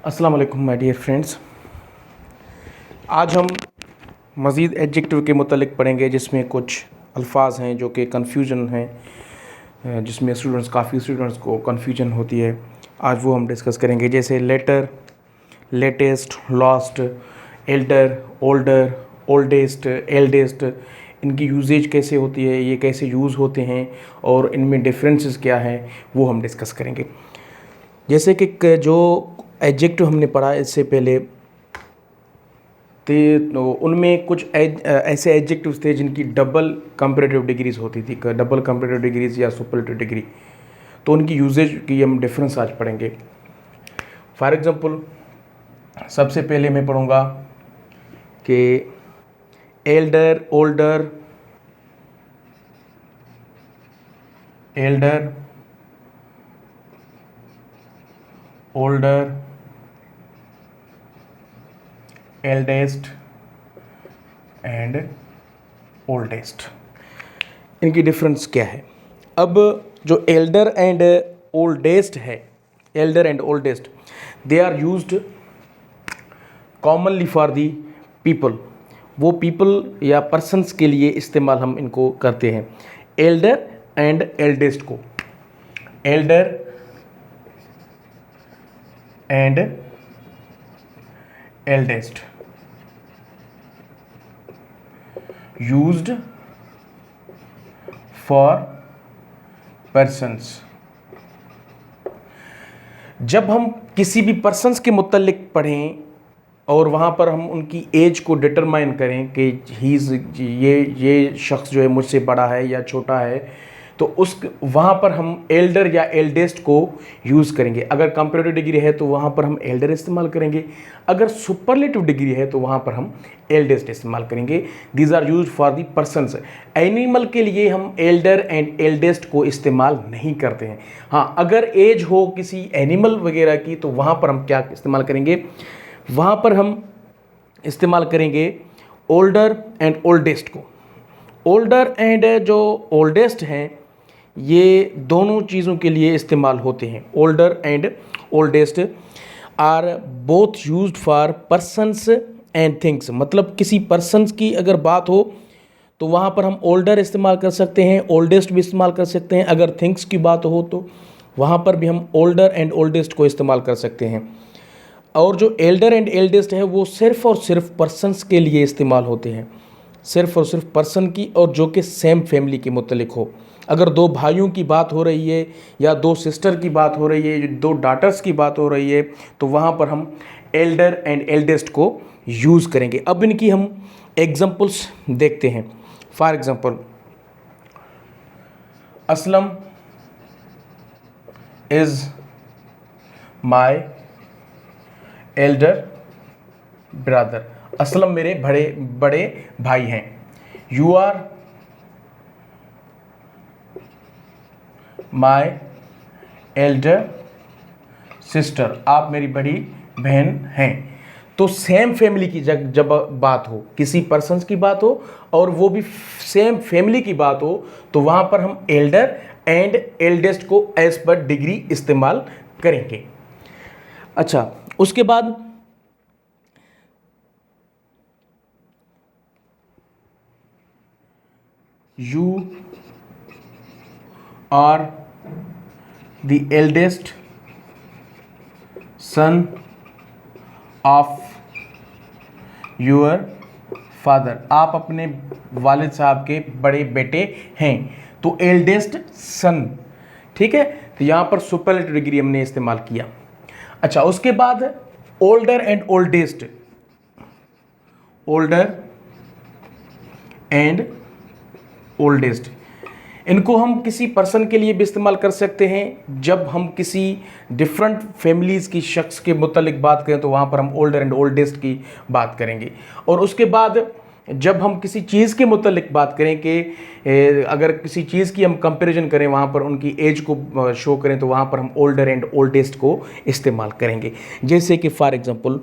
अस्सलाम वालेकुम my dear friends. आज हम मज़ीद एडजेक्टिव के मुतल्लिक़ पढ़ेंगे जिसमें कुछ अल्फाज हैं जो कि कन्फ्यूजन हैं, जिसमें काफ़ी स्टूडेंट्स को कन्फ्यूजन होती है। आज वो हम डिस्कस करेंगे, जैसे later, latest, lost, elder, older, oldest, eldest. इनकी यूजेज कैसे होती है, ये कैसे यूज़ होते हैं और इनमें डिफरेंसेस क्या हैं, वो हम डिस्कस करेंगे। जैसे कि जो एडजेक्टिव हमने पढ़ा इससे पहले तो उनमें कुछ ऐसे एडजेक्टिव्स थे जिनकी डबल कंपैरेटिव डिग्रीज होती थी, डबल कंपैरेटिव डिग्रीज या सुपरलेटिव डिग्री। तो उनकी यूजेज की हम डिफरेंस आज पढ़ेंगे। फॉर एग्जांपल, सबसे पहले मैं पढ़ूंगा कि elder, older, elder, older, eldest and oldest. इनकी डिफरेंस क्या है? अब जो एल्डर एंड ओल्डेस्ट है, elder and oldest, they are used commonly for the people. वो पीपल या पर्सन्स के लिए इस्तेमाल हम इनको करते हैं। एल्डर एंड एल्डेस्ट को, elder and eldest used for persons। जब हम किसी भी पर्सन्स के मुतल्लिक पढ़ें और वहाँ पर हम उनकी एज को डिटरमाइन करें कि ये शख्स जो है मुझसे बड़ा है या छोटा है, तो उस वहाँ पर हम एल्डर या एल्डेस्ट को यूज़ करेंगे। अगर कंपैरेटिव डिग्री है तो वहाँ पर हम एल्डर इस्तेमाल करेंगे। अगर सुपरलेटिव डिग्री है तो वहाँ पर हम एल्डेस्ट इस्तेमाल करेंगे। These are use for the persons. Animal के लिए हम एल्डर एंड एल्डेस्ट को इस्तेमाल नहीं करते हैं। हाँ, अगर एज हो किसी एनिमल वगैरह की तो वहाँ पर हम क्या इस्तेमाल करेंगे? वहाँ पर हम इस्तेमाल करेंगे ओल्डर एंड ओल्डेस्ट को। ओल्डर एंड जो ओल्डेस्ट हैं, ये दोनों चीज़ों के लिए इस्तेमाल होते हैं। Older and oldest are both used for persons and things. मतलब किसी पर्सन्स की अगर बात हो तो वहाँ पर हम ओल्डर इस्तेमाल कर सकते हैं, ओल्डेस्ट भी इस्तेमाल कर सकते हैं। अगर थिंग्स की बात हो तो वहाँ पर भी हम ओल्डर एंड ओल्डेस्ट को इस्तेमाल कर सकते हैं। और जो एल्डर एंड एल्डेस्ट है वो सिर्फ़ और सिर्फ पर्सन्स के लिए इस्तेमाल होते हैं, सिर्फ़ और सिर्फ पर्सन की, और जो कि सेम फैमिली के मुतलिक हो। अगर दो भाइयों की बात हो रही है या दो सिस्टर की बात हो रही है, दो डॉटर्स की बात हो रही है, तो वहाँ पर हम एल्डर एंड एल्डेस्ट को यूज़ करेंगे। अब इनकी हम एग्जांपल्स देखते हैं। For example, Aslam is my elder brother. Aslam मेरे बड़े भाई हैं। You are my elder sister. आप मेरी बड़ी बहन हैं। तो सेम फैमिली की जब बात हो, किसी पर्सन्स की बात हो और वो भी सेम फैमिली की बात हो, तो वहाँ पर हम एल्डर एंड एल्डेस्ट को एज पर डिग्री इस्तेमाल करेंगे। अच्छा, उसके बाद you are the eldest son of your father। आप अपने वालिद साहब के बड़े बेटे हैं। तो एल्डेस्ट सन, ठीक है। तो यहाँ पर सुपरलेटिव डिग्री हमने इस्तेमाल किया। अच्छा, उसके बाद older and oldest, older and oldest, इनको हम किसी पर्सन के लिए भी इस्तेमाल कर सकते हैं। जब हम किसी डिफरेंट फैमिलीज़ की शख्स के मुतल्लिक बात करें तो वहाँ पर हम ओल्डर एंड ओल्डेस्ट की बात करेंगे। और उसके बाद जब हम किसी चीज़ के मुतल्लिक बात करें कि अगर किसी चीज़ की हम कंपैरिजन करें, वहाँ पर उनकी एज को शो करें, तो वहाँ पर हम ओल्डर एंड ओल्डेस्ट को इस्तेमाल करेंगे। जैसे कि for example,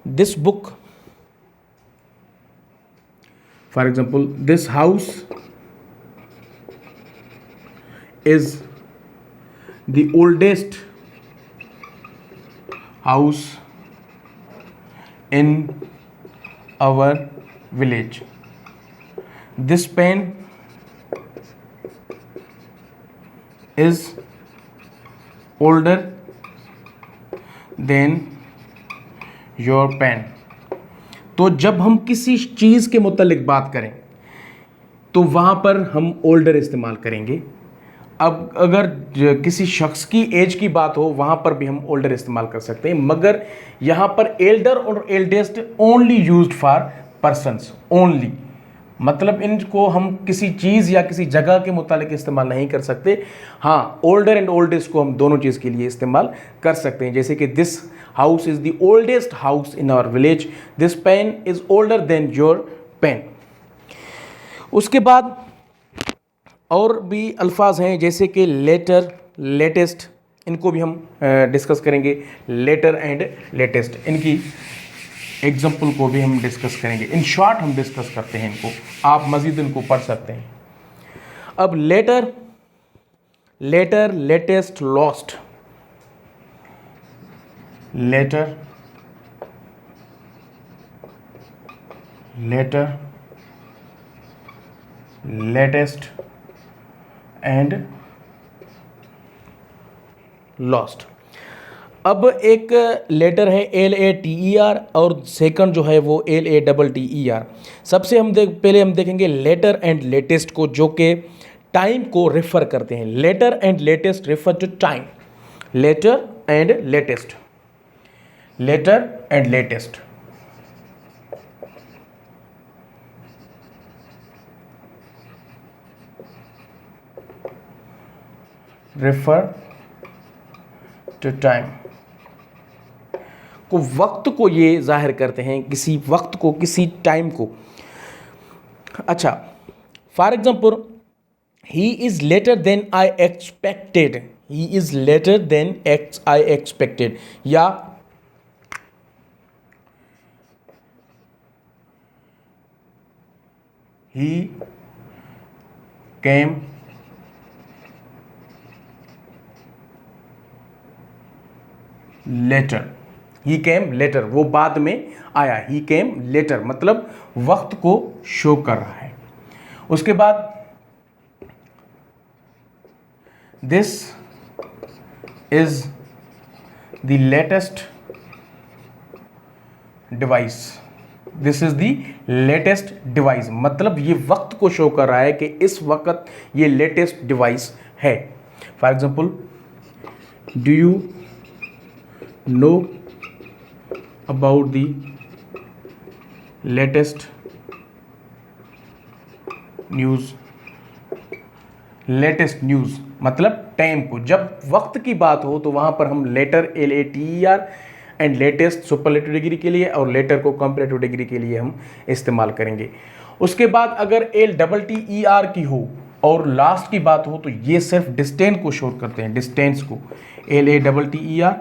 this book, for example, this house is the oldest house in our village. This pen is older than your pen. तो जब हम किसी चीज़ के मुतालिक बात करें तो वहाँ पर हम ओल्डर इस्तेमाल करेंगे। अब अगर किसी शख्स की एज की बात हो वहाँ पर भी हम ओल्डर इस्तेमाल कर सकते हैं, मगर यहाँ पर एल्डर और eldest only used for persons only, मतलब इनको हम किसी चीज़ या किसी जगह के मुतालिक इस्तेमाल नहीं कर सकते। हाँ, ओल्डर एंड ओल्डेस्ट को हम दोनों चीज़ के लिए इस्तेमाल कर सकते हैं, जैसे कि this house is the oldest house in our village, this pen is older than your pen. उसके बाद और भी अल्फाज हैं जैसे कि लेटर, लेटेस्ट, इनको भी हम डिस्कस करेंगे। लेटर एंड लेटेस्ट, इनकी एग्जाम्पल को भी हम डिस्कस करेंगे। इन शॉर्ट हम डिस्कस करते हैं इनको, आप मज़ीद इनको पढ़ सकते हैं। अब later, later, latest, last. Later, later, latest and last. अब एक लेटर है LATER और सेकंड जो है वो LATTER। सबसे पहले हम देखेंगे लेटर एंड लेटेस्ट को, जो कि टाइम को रेफर करते हैं। Later and latest refer to time. Later and latest, later and latest. Refer to time को, वक्त को ये जाहिर करते हैं, किसी वक्त को, किसी टाइम को। अच्छा, for example, he is later than I expected, he is later than I expected, या he came later. He came later, वो बाद में आया। ही केम लेटर मतलब वक्त को शो कर रहा है। उसके बाद this is the latest device. This is the latest device मतलब ये वक्त को शो कर रहा है कि इस वक्त ये लेटेस्ट डिवाइस है। For example, do you know about the latest news। Latest news मतलब टाइम को, जब वक्त की बात हो तो वहाँ पर हम later LATER and latest superlative degree के लिए और लेटर को कंपैरेटिव डिग्री के लिए हम इस्तेमाल करेंगे। उसके बाद अगर LTTER की हो और लास्ट की बात हो तो ये सिर्फ डिस्टेंस को शो करते हैं, डिस्टेंस को। LATTER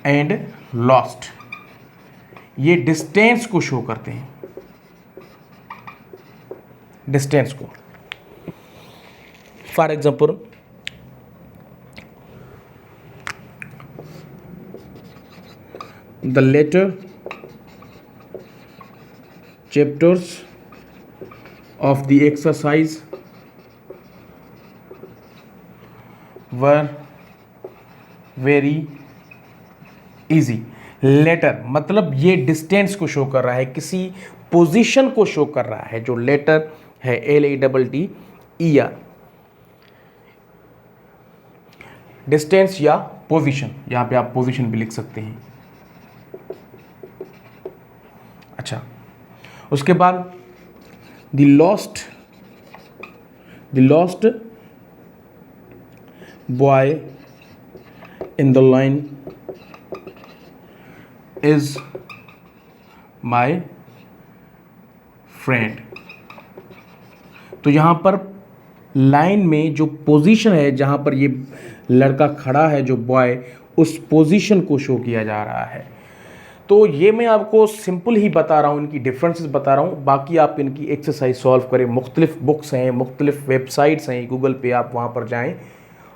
एंड लॉस्ट, ये डिस्टेंस को शो करते हैं, डिस्टेंस को। For example, the latter chapters of the exercise were very easy. Latter मतलब ये डिस्टेंस को शो कर रहा है, किसी पोजीशन को शो कर रहा है। जो लेटर है LATTER, डिस्टेंस या पोजीशन, यहां पे आप पोजीशन भी लिख सकते हैं। अच्छा, उसके बाद the lost boy in the line is my friend. तो यहाँ पर लाइन में जो पोजीशन है जहाँ पर ये लड़का खड़ा है, जो बॉय, उस पोजीशन को शो किया जा रहा है। तो ये मैं आपको सिंपल ही बता रहा हूँ, इनकी डिफरेंसेस बता रहा हूँ। बाकी आप इनकी एक्सरसाइज सॉल्व करें। मुख्तलिफ बुक्स हैं, मुख्तलिफ वेबसाइट्स हैं गूगल पे, आप वहाँ पर जाएँ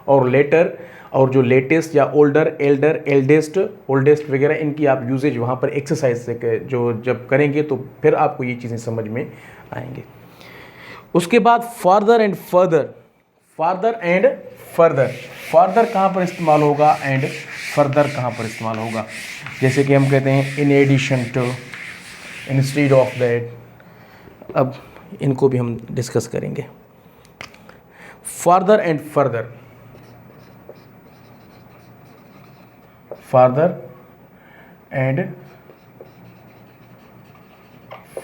और लेटर और जो लेटेस्ट या ओल्डर, एल्डर, एल्डेस्ट, ओल्डेस्ट वगैरह इनकी आप यूजेज वहाँ पर एक्सरसाइज से जो जब करेंगे तो फिर आपको ये चीज़ें समझ में आएंगे। उसके बाद farther and further, farther and further, farther कहाँ पर इस्तेमाल होगा एंड फर्दर कहाँ पर इस्तेमाल होगा। जैसे कि हम कहते हैं in addition to, instead of that. अब इनको भी हम डिस्कस करेंगे। Farther and further, farther and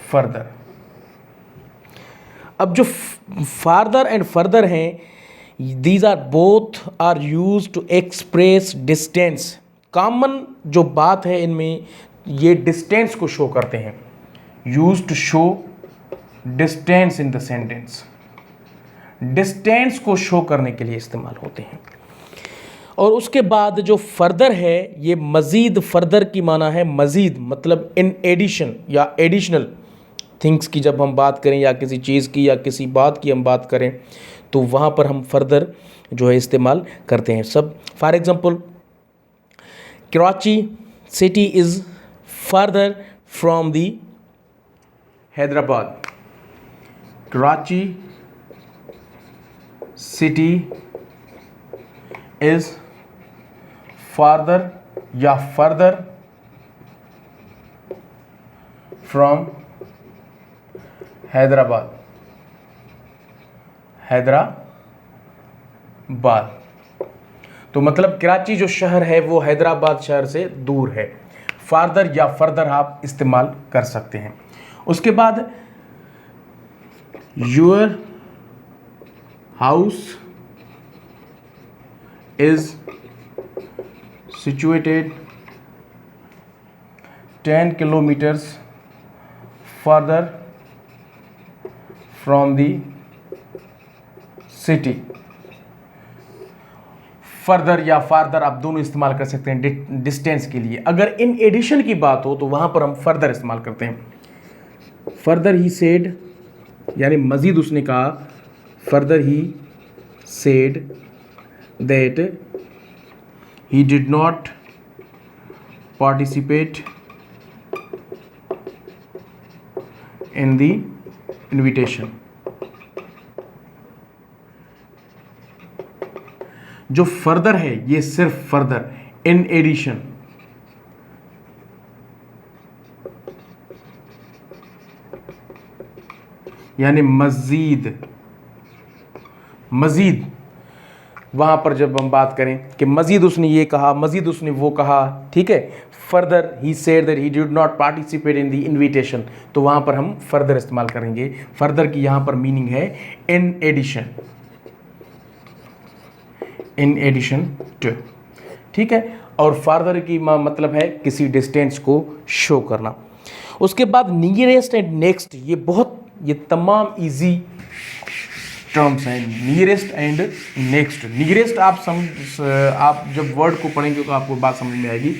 further. अब जो फार्दर एंड फर्दर हैं, these are both are use to express distance. Common जो बात है इनमें, ये डिस्टेंस को शो करते हैं। Use to show distance in the sentence, distance को शो करने के लिए इस्तेमाल होते हैं। और उसके बाद जो फर्दर है, ये मज़ीद, फर्दर की माना है मज़ीद, मतलब इन एडिशन या एडिशनल थिंग्स की जब हम बात करें या किसी चीज़ की या किसी बात की हम बात करें तो वहाँ पर हम फर्दर जो है इस्तेमाल करते हैं सब। For example, Karachi city is further from the Hyderabad. Karachi city is farther या फर्दर फ्रॉम हैदराबाद, हैदराबाद। तो मतलब कराची जो शहर है वो हैदराबाद शहर से दूर है। फार्दर या फर्दर आप इस्तेमाल कर सकते हैं। उसके बाद your house is situated 10 kilometers further from the city। Further या फार्दर आप दोनों इस्तेमाल कर सकते हैं डिस्टेंस के लिए। अगर इन एडिशन की बात हो तो वहां पर हम फर्दर इस्तेमाल करते हैं। फर्दर ही सेड, यानी मजीद उसने कहा, further he said that he did not participate in the invitation. जो फर्दर है ये सिर्फ फर्दर, इन एडिशन, यानी मजीद, मजीद वहां पर जब हम बात करें कि मजीद उसने ये कहा, मजीद उसने वो कहा, ठीक है। Further he said that he did not participate in the invitation, तो वहां पर हम फर्दर इस्तेमाल करेंगे। फर्दर की यहां पर मीनिंग है in addition, in addition to, ठीक है। और फार्दर की मतलब है किसी डिस्टेंस को शो करना। उसके बाद नियरेस्ट एंड नेक्स्ट, ये तमाम इजी टर्म्स हैं। नियरेस्ट एंड नेक्स्ट, नियरेस्ट आप जब वर्ड को पढ़ेंगे तो आपको बात समझ में आएगी।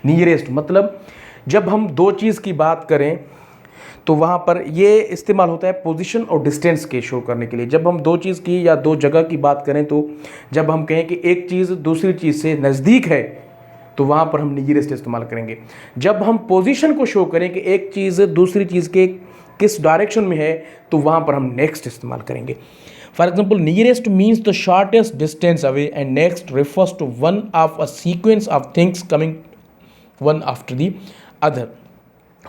नियरेस्ट मतलब जब हम दो चीज़ की बात करें तो वहाँ पर ये इस्तेमाल होता है पोजीशन और डिस्टेंस के शो करने के लिए। जब हम दो चीज़ की या दो जगह की बात करें तो जब हम कहें कि एक चीज़ दूसरी चीज़ से नज़दीक है तो वहाँ पर हम नियरेस्ट इस्तेमाल करेंगे। जब हम पोजीशन को शो करें कि एक चीज़ दूसरी चीज़ के किस डायरेक्शन में है तो वहाँ पर हम नेक्स्ट इस्तेमाल करेंगे। For example, nearest means the shortest distance away and next refers to one of a sequence of things coming one after the other.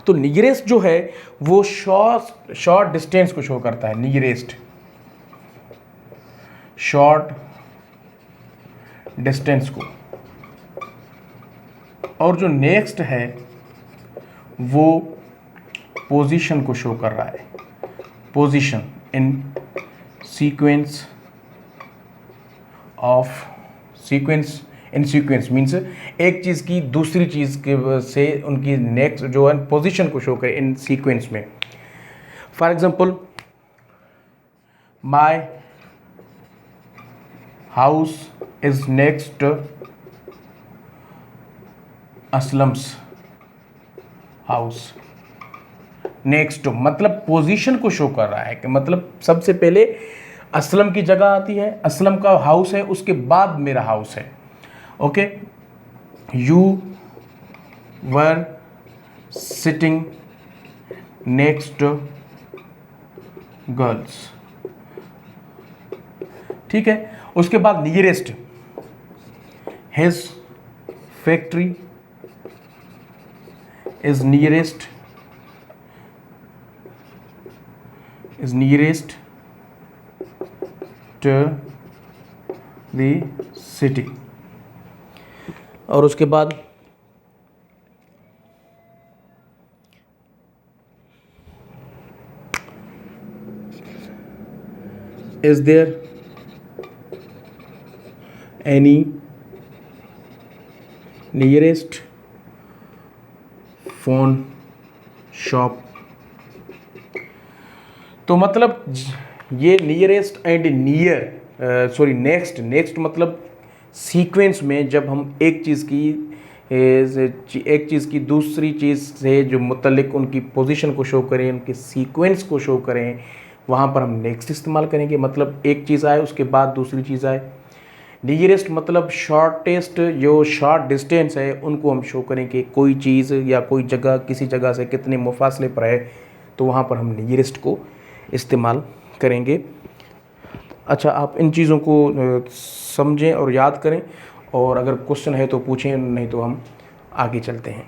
तो नियरेस्ट जो है वो शॉर्ट डिस्टेंस को शो करता है। नियरेस्ट शॉर्ट डिस्टेंस को, और जो नेक्स्ट है वो पोजीशन को शो कर रहा है। Position in sequence of, sequence in sequence means एक चीज़ की दूसरी चीज़ के से उनकी नेक्स्ट जो है पोजीशन को शो करे इन सीक्वेंस में। For example, my house is next Aslam's house. Next मतलब पोजीशन को शो कर रहा है कि मतलब सबसे पहले असलम की जगह आती है, असलम का हाउस है, उसके बाद मेरा हाउस है। Okay, you were sitting next girls, ठीक है। उसके बाद nearest, his factory is nearest to the city. और उसके बाद is there any nearest phone shop. तो मतलब ये नियरेस्ट एंड नियर नेक्स्ट मतलब सीक्वेंस में जब हम एक चीज़ की दूसरी चीज़ से जो मुतल्लिक उनकी पोजीशन को शो करें, उनके सीक्वेंस को शो करें, वहाँ पर हम नेक्स्ट इस्तेमाल करेंगे। मतलब एक चीज़ आए उसके बाद दूसरी चीज़ आए। नियरेस्ट मतलब शॉर्टेस्ट, जो शॉर्ट डिस्टेंस है उनको हम शो करें कि कोई चीज़ या कोई जगह किसी जगह से कितने मुफासले पर है, तो वहाँ पर हम नियरेस्ट को इस्तेमाल करेंगे। अच्छा, आप इन चीज़ों को समझें और याद करें, और अगर क्वेश्चन है तो पूछें, नहीं तो हम आगे चलते हैं।